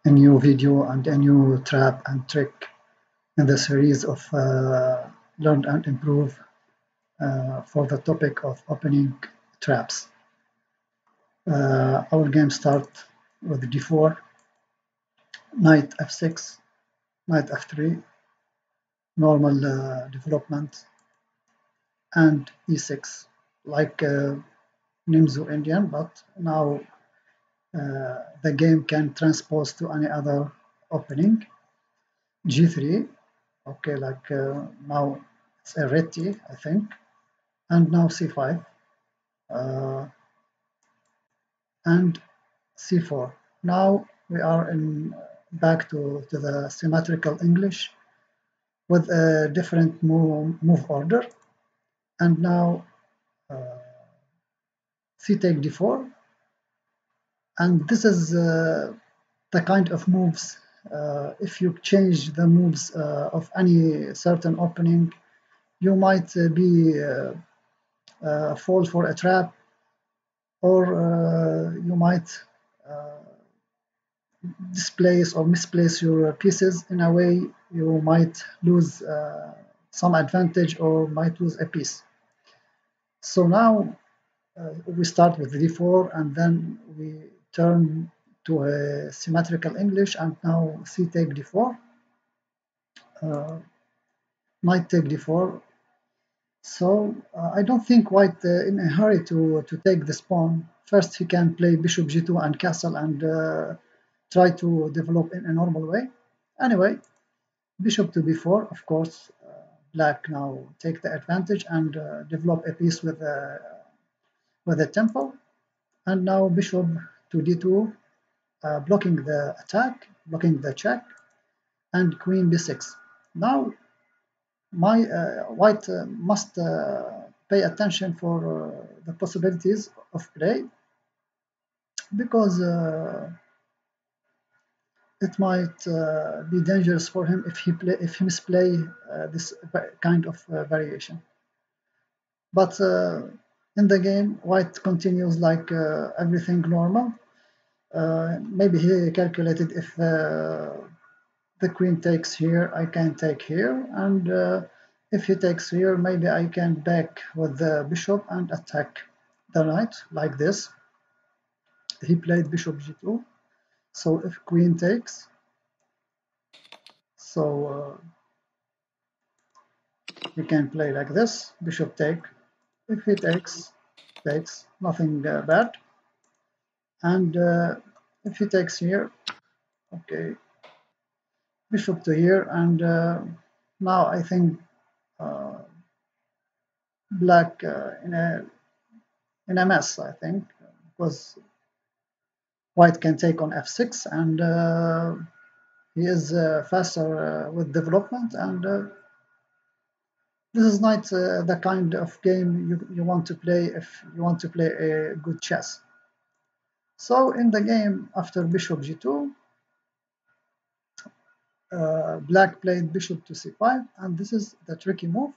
a new video and a new trap and trick in the series of Learn and Improve for the topic of opening traps. Our game starts with d4, knight f6, knight f3, normal development, and e6, like Nimzo Indian, but now the game can transpose to any other opening. g3, okay, like now it's a red t, I think, and now c5 and c4. Now we are in back to the symmetrical English with a different move order, and now c take d4, and this is the kind of moves. If you change the moves of any certain opening, you might fall for a trap, or you might displace or misplace your pieces. In a way, you might lose some advantage or might lose a piece. So now we start with d4, and then we turn to a symmetrical English, and now c take d4, knight take d4. So I don't think white in a hurry to take this pawn. First, he can play bishop g2 and castle and try to develop in a normal way. Anyway, bishop to b4, of course, black now take the advantage and develop a piece with a tempo. And now bishop to d2, blocking the attack, blocking the check, and queen b6. Now white must pay attention for the possibilities of play, because it might be dangerous for him if he misplay this kind of variation. But in the game, white continues like everything normal. Maybe he calculated if the queen takes here, I can take here, and if he takes here, maybe I can back with the bishop and attack the knight like this. He played bishop g2, so if queen takes, so he can play like this, bishop take. If he takes, nothing bad. And if he takes here, okay, bishop to here, and now I think black in a mess, I think, because white can take on f6, and he is faster with development, and this is not the kind of game you want to play if you want to play a good chess. So in the game, after bishop g2, black played bishop to c5, and this is the tricky move.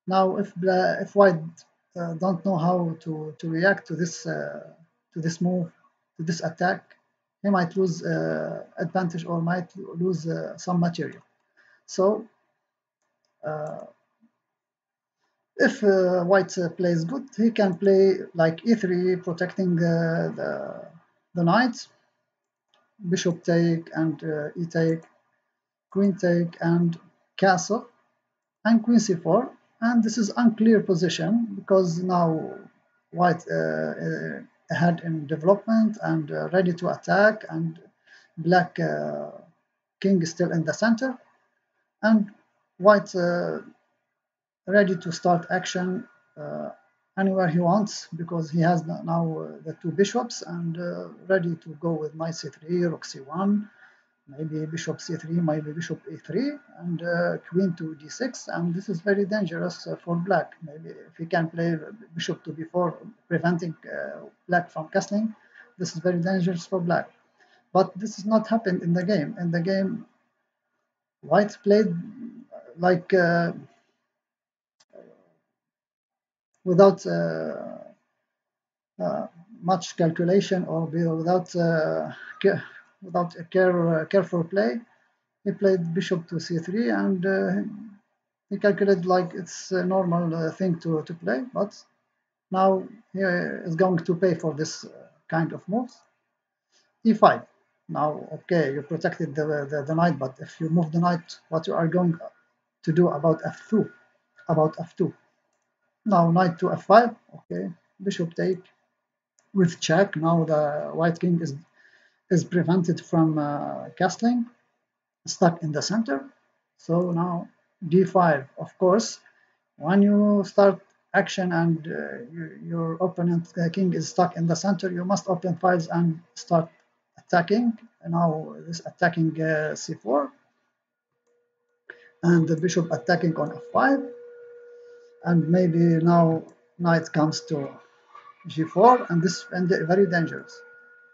Now, if white don't know how to react to this move, to this attack, he might lose advantage or might lose some material. So if white plays good, he can play like e3, protecting the knight, bishop take and e take, queen take and castle, and queen c4. And this is unclear position because now white ahead in development and ready to attack, and black king is still in the center, and white ready to start action anywhere he wants, because he has now the two bishops, and ready to go with knight c3, rook c1, maybe bishop c3, maybe bishop e3, and queen to d6, and this is very dangerous for black. Maybe if he can play bishop to b4, preventing black from castling, this is very dangerous for black. But this has not happened in the game. In the game, white played like without much calculation, or without without a careful play, he played bishop to c3, and he calculated like it's a normal thing to play, but now he is going to pay for this kind of moves. e5. Now, okay, you protected the knight, but if you move the knight, what you are going to do about f2? About f2. Now, knight to f5. Okay, bishop take with check. Now the white king is prevented from castling, stuck in the center. So now d5. Of course, when you start action and your opponent king is stuck in the center, you must open files and start attacking. And now this attacking c4, and the bishop attacking on f5, and maybe now knight comes to g4, and this is very dangerous.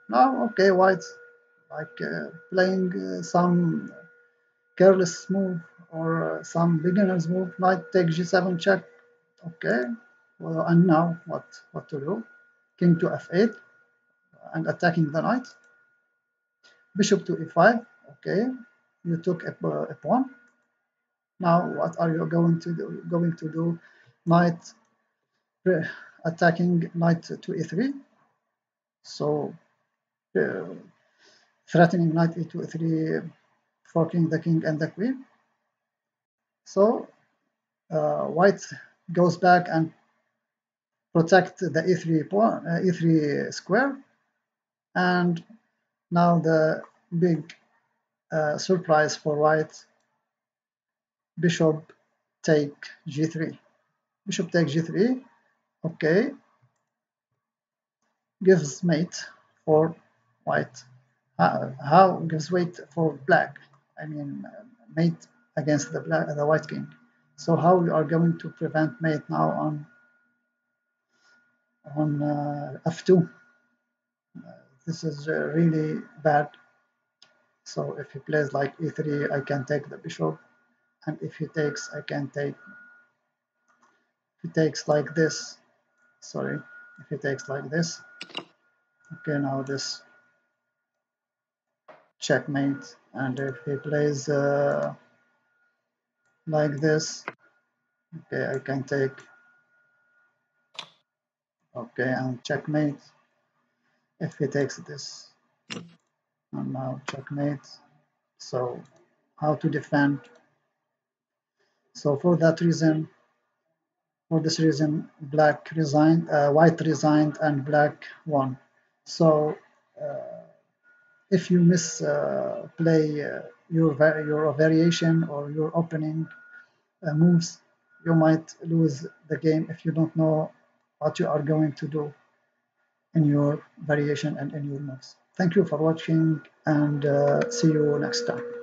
Now, okay, white like playing some careless move or some beginner's move, knight take g7 check. Okay, well, and now what to do? King to f8 and attacking the knight. Bishop to e5. Okay, you took a pawn. Now what are you going to do? Going to do knight attacking knight to e3. So threatening knight e to e3, forking the king and the queen. So white goes back and protect the e3 pawn, e3 square, and now the big surprise for white: bishop take g3. Bishop take g3. Okay, gives mate for white. How gives mate for black? I mean, mate against the white king. So how we are going to prevent mate now on f2? This is really bad. So if he plays like e3, I can take the bishop, and if he takes, I can take. If he takes like this, sorry, if he takes like this, okay, now this checkmate, and if he plays like this, okay, I can take, okay, and checkmate. If he takes this, and now checkmate. So how to defend? So for that reason, for this reason, black resigned, white resigned, and black won. So if you misplay your variation or your opening moves, you might lose the game if you don't know what you are going to do in your variation and in your moves. Thank you for watching, and see you next time.